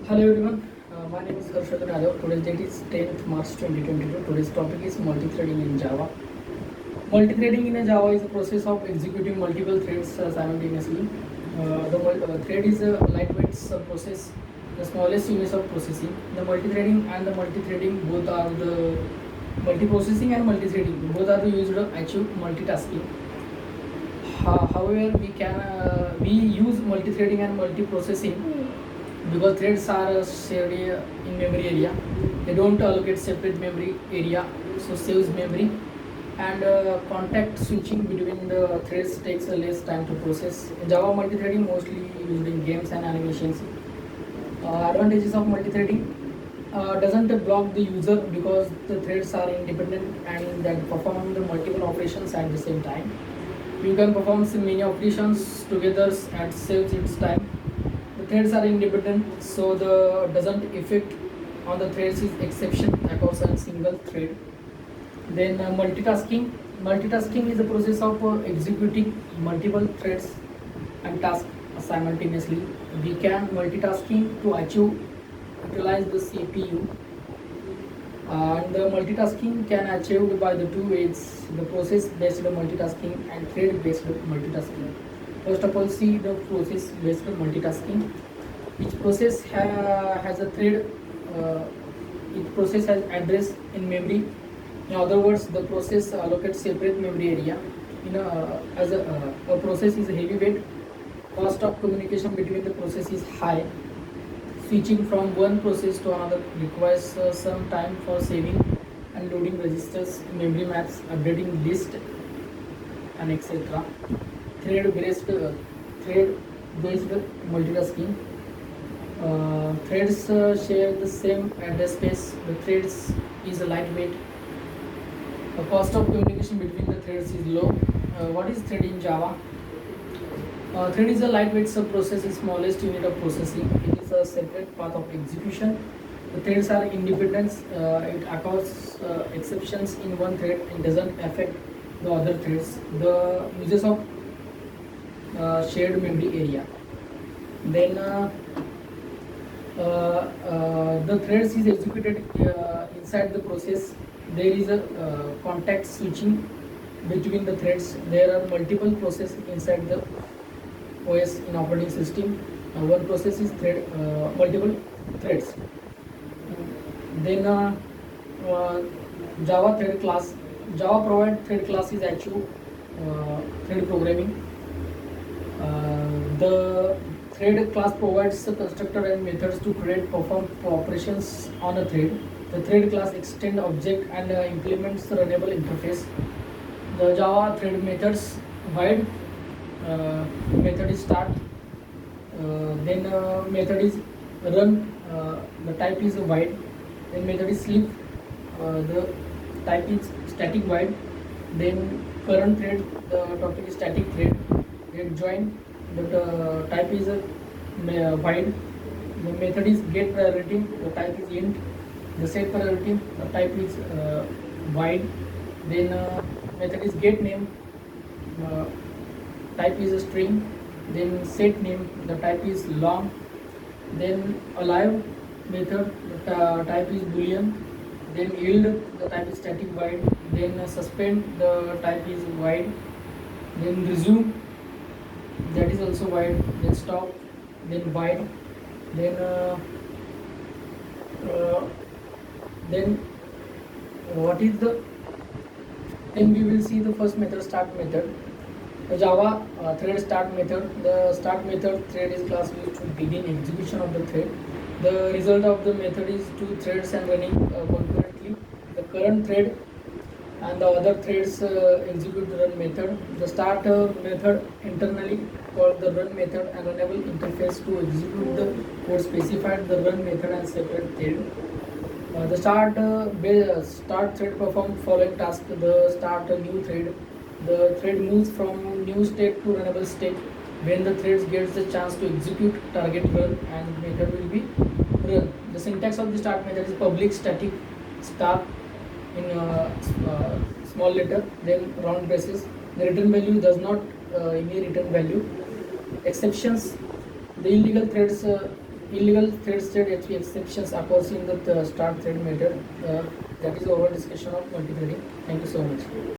Hello everyone, my name is Harshad Yadav. Today's date is 10th March 2022. Today's topic is multithreading in Java. Multithreading in a Java is a process of executing multiple threads simultaneously. The thread is a lightweight process, the smallest units of processing. The multithreading and the multithreading both are the multiprocessing and multithreading both are used to achieve multitasking. However, we use multithreading and multiprocessing because threads are shared in memory area. They don't allocate separate memory area, so saves memory, and contact switching between the threads takes less time to process. Java multithreading mostly used in games and animations. Advantages of multithreading: doesn't block the user because the threads are independent and that perform the multiple operations at the same time. You can perform many operations together and saves its time. The threads are independent, so the doesn't affect on the threads is exception across a single thread. Then multitasking. Multitasking is the process of executing multiple threads and tasks simultaneously. We can multitasking to achieve utilize the CPU, and the multitasking can achieved by the two ways: the process based multitasking and thread based multitasking. First of all, see the process based multitasking. Each process has a thread. Each process has address in memory. In other words, the process allocates separate memory area. As a process is heavyweight, cost of communication between the process is high. Switching from one process to another requires some time for saving and loading registers, memory maps, updating list, and etc. Thread-based multitasking. Threads share the same address space. The threads is lightweight. The cost of communication between the threads is low. What is thread in Java? Thread is a lightweight sub-process, is smallest unit of processing. It is a separate path of execution. The threads are independent. It occurs exceptions in one thread and doesn't affect the other threads. The uses of shared memory area. Then the threads is executed inside the process. There is a contact switching between the threads. There are multiple processes inside the OS in operating system. One process is multiple threads. Then Java thread class. Java provide thread class is actual thread programming. The thread class provides the constructor and methods to create perform operations on a thread. The thread class extend object and implements the runnable interface. The Java thread methods void. Method is start. Then method is run. The type is void. Then method is sleep. The type is static void. Then current thread. The topic is static thread. Then join. The type is void. The method is get priority. The type is int. The set priority. The type is void. Then method is get name. Type is a string. Then set name, the type is long. Then alive method, the type is boolean. Then yield, the type is static void. Then suspend, the type is void. Then resume, that is also void. Then stop, then void. Then what is the, then we will see the first method, start method. The Java thread start method. The start method thread is class used to begin execution of the thread. The result of the method is two threads and running concurrently. The current thread and the other threads execute the run method. The start method internally called the run method and enable interface to execute the code specified the run method and separate thread. The start thread perform following task. The start a new thread. The thread moves from new state to runnable state. When the thread gets the chance to execute, target run, and method will be run. The syntax of the start method is public static start in small letter, then round braces. The return value does not any return value. Exceptions: the illegal threads illegal thread state exceptions occurs in the start thread method. That is our discussion of multi-threading. Thank you so much.